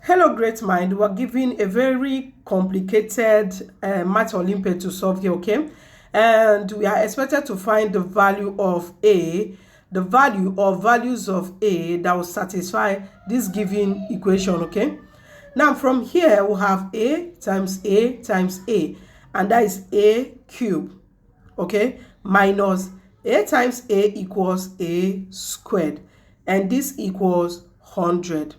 Hello, great mind. We're given a very complicated Math Olympiad to solve here, okay? And we are expected to find the value of A, the value or values of A that will satisfy this given equation, okay? Now, from here, we'll have A times A times A, and that is A cubed, okay? Minus A times A equals A squared, and this equals 100.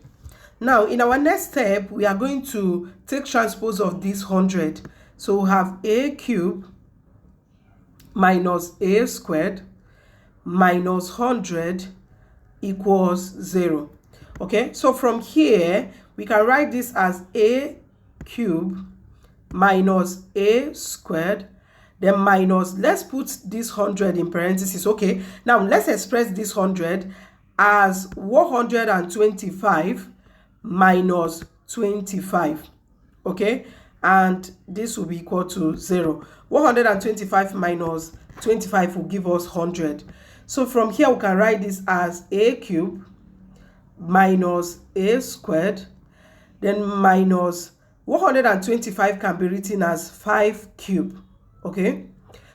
Now, in our next step, we are going to take transpose of this 100. So we have A cubed minus A squared minus 100 equals 0. Okay, so from here, we can write this as A cubed minus A squared, then minus, let's put this 100 in parentheses. Okay, now let's express this 100 as 125 minus 25, okay, and this will be equal to 0. 125 minus 25 will give us 100. So from here we can write this as A cubed minus A squared, then minus 125 can be written as 5 cubed, okay.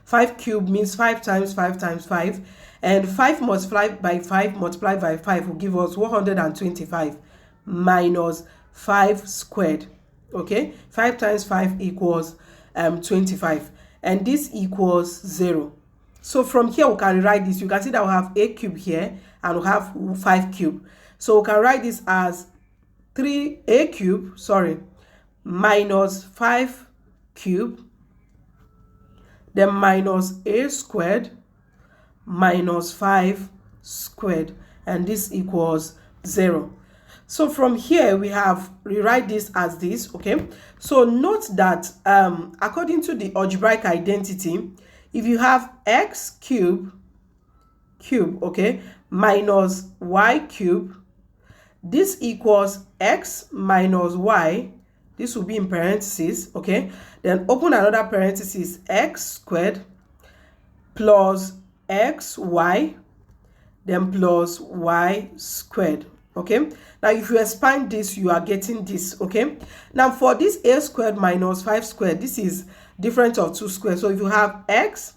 5 cubed means 5 times 5 times 5, and 5 multiplied by 5 multiplied by 5 will give us 125 minus 5 squared, okay. 5 times 5 equals 25, and this equals 0. So from here we can write this. You can see that we have A cubed here and we have 5 cubed. So we can write this as 3A cubed, minus 5 cubed, then minus A squared minus 5 squared, and this equals 0. So from here we have rewrite this as this, okay. So note that according to the algebraic identity, if you have x cubed, okay, minus y cubed, this equals x minus y, this will be in parentheses, okay, then open another parenthesis, x squared plus xy, then plus y squared, okay. Now if you expand this, you are getting this, okay. Now for this A squared minus 5 squared, this is difference of 2 squared. So if you have x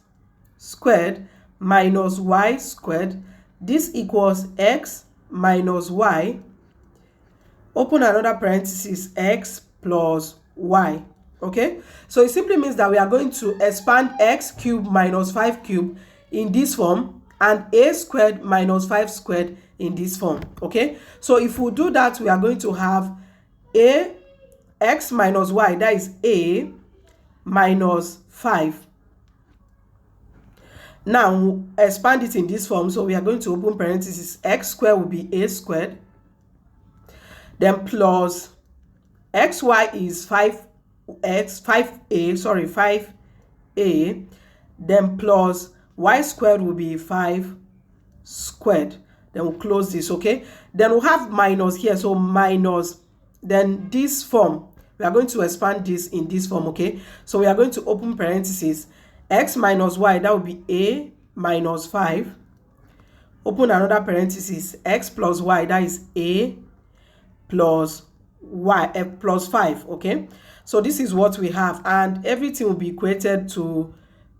squared minus y squared, this equals x minus y, open another parenthesis, x plus y, okay. So it simply means that we are going to expand x cubed minus 5 cubed in this form and A squared minus 5 squared in this form, okay. So if we do that, we are going to have A x minus y, that is A minus 5. Now expand it in this form, so we are going to open parenthesis, x squared will be A squared, then plus xy is 5a, then plus y squared will be 5 squared. Then we'll close this, okay. Then we'll have minus here, so minus, then this form, we are going to expand this in this form, okay. So we are going to open parenthesis, x minus y, that will be A minus 5, open another parenthesis, x plus y, that is A plus y plus 5, okay. So this is what we have, and everything will be equated to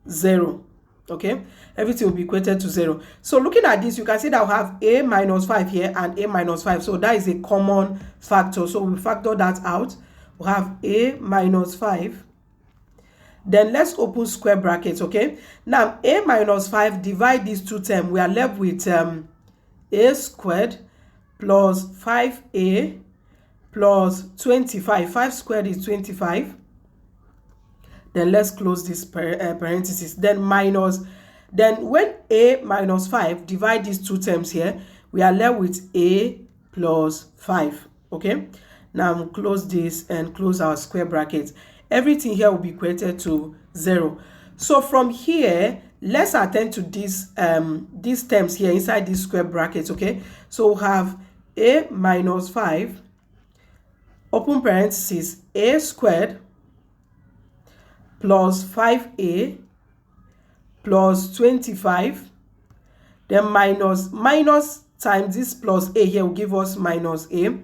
0, okay. Everything will be equated to 0. So looking at this, you can see that we have A minus 5 here and A minus 5. So that is a common factor. So we factor that out. We have A minus 5. Then let's open square brackets, okay. Now A minus 5, divide these two terms. We are left with A squared plus 5A plus 25. 5 squared is 25. Then let's close this parenthesis. Then minus, then when A minus 5, divide these two terms here, we are left with A plus 5, okay. Now close this and close our square brackets. Everything here will be equated to 0. So from here, let's attend to these terms here inside these square brackets, okay. So we have A minus 5, open parenthesis, A squared plus 5A plus 25, then minus times this plus A here will give us minus A,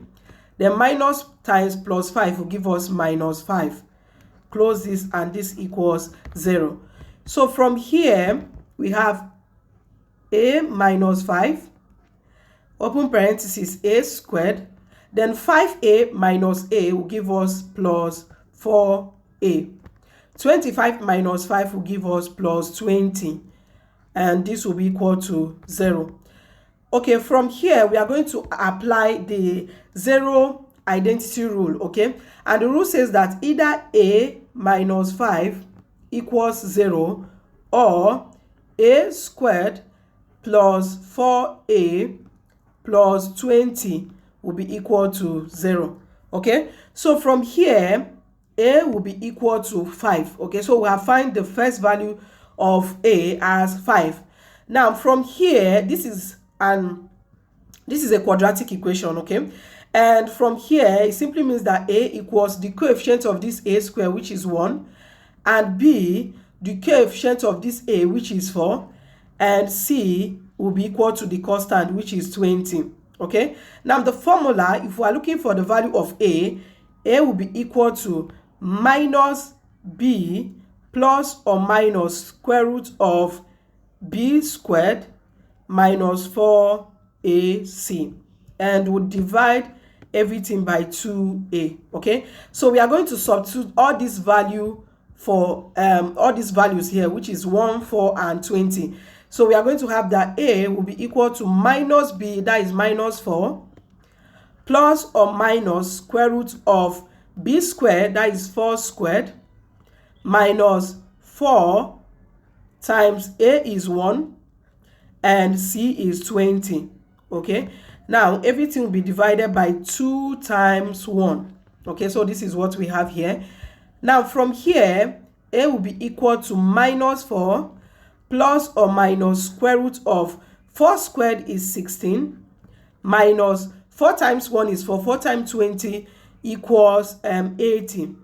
Then minus times plus 5 will give us minus 5. Close this, and this equals 0. So from here, we have a minus 5, open parenthesis, a squared. Then 5a minus a will give us plus 4a. 25 minus 5 will give us plus 20. And this will be equal to 0. Okay, from here, we are going to apply the zero identity rule, okay? And the rule says that either a minus 5 equals 0, or a squared plus 4a plus 20 will be equal to 0, okay? So from here, a will be equal to 5, okay? So we have found the first value of a as 5. Now from here, this is a quadratic equation, okay? And from here, it simply means that a equals the coefficient of this a square, which is 1, and b, the coefficient of this a, which is 4, and c will be equal to the constant, which is 20, okay? Now the formula, if we are looking for the value of a will be equal to minus b plus or minus square root of b squared minus 4ac, and we'll divide everything by 2a, okay? So we are going to substitute all this value for all these values here, which is 1, 4, and 20. So we are going to have that a will be equal to minus b, that is minus 4, plus or minus square root of b squared, that is 4 squared, minus 4 times a is 1 and c is 20, okay? Now everything will be divided by 2 times 1, okay? So this is what we have here. Now from here, a will be equal to minus 4 plus or minus square root of 4 squared is 16, minus 4 times 1 is 4, 4 times 20 equals 80.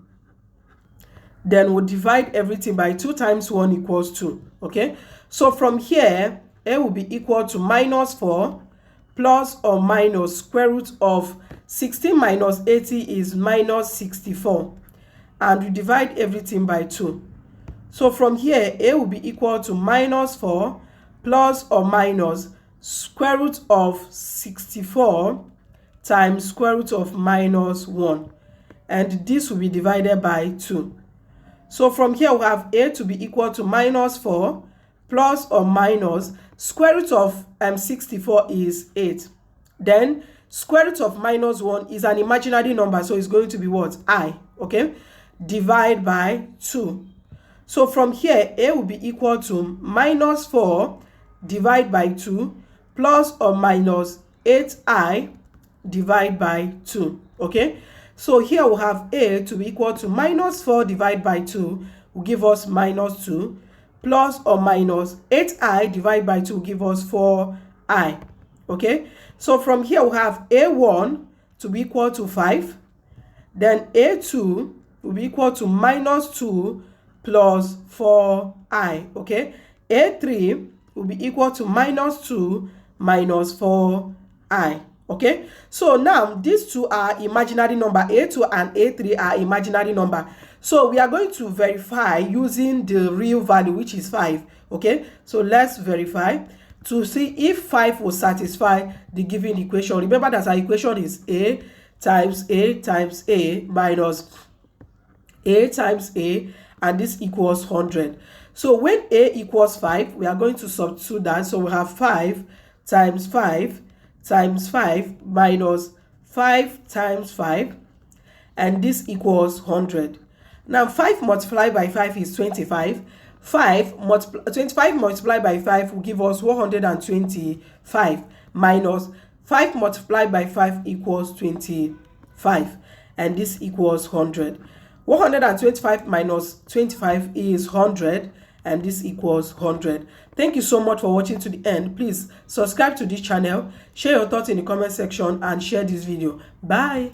Then we'll divide everything by 2 times 1 equals 2, okay? So from here, a will be equal to minus 4 plus or minus square root of 16 minus 80 is minus 64. And we divide everything by 2. So from here, a will be equal to minus 4 plus or minus square root of 64 times square root of minus 1. And this will be divided by 2. So from here, we have a to be equal to minus 4 plus or minus square root of 64 is 8. Then square root of minus 1 is an imaginary number, so it's going to be what? I, okay? Divide by 2. So from here, a will be equal to minus 4 divide by 2 plus or minus 8i divide by 2, okay? So here we'll have a to be equal to minus 4 divided by 2 will give us minus 2, plus or minus 8i divided by 2 will give us 4i, okay? So from here we'll have a1 to be equal to 5, then a2 will be equal to minus 2 plus 4i, okay? a3 will be equal to minus 2 minus 4i. Okay, so now these two are imaginary number. A2 and A3 are imaginary number. So we are going to verify using the real value, which is 5. Okay, so let's verify to see if 5 will satisfy the given equation. Remember that our equation is A times A minus A times A, and this equals 100. So when A equals 5, we are going to substitute that. So we have 5 times 5 times 5 minus 5 times 5, and this equals 100. Now 5 multiplied by 5 is 25. 25 multiplied by 5 will give us 125 minus 5 multiplied by 5 equals 25, and this equals 100. 125 minus 25 is 100, and this equals 100. Thank you so much for watching to the end. Please subscribe to this channel, share your thoughts in the comment section, and share this video. Bye.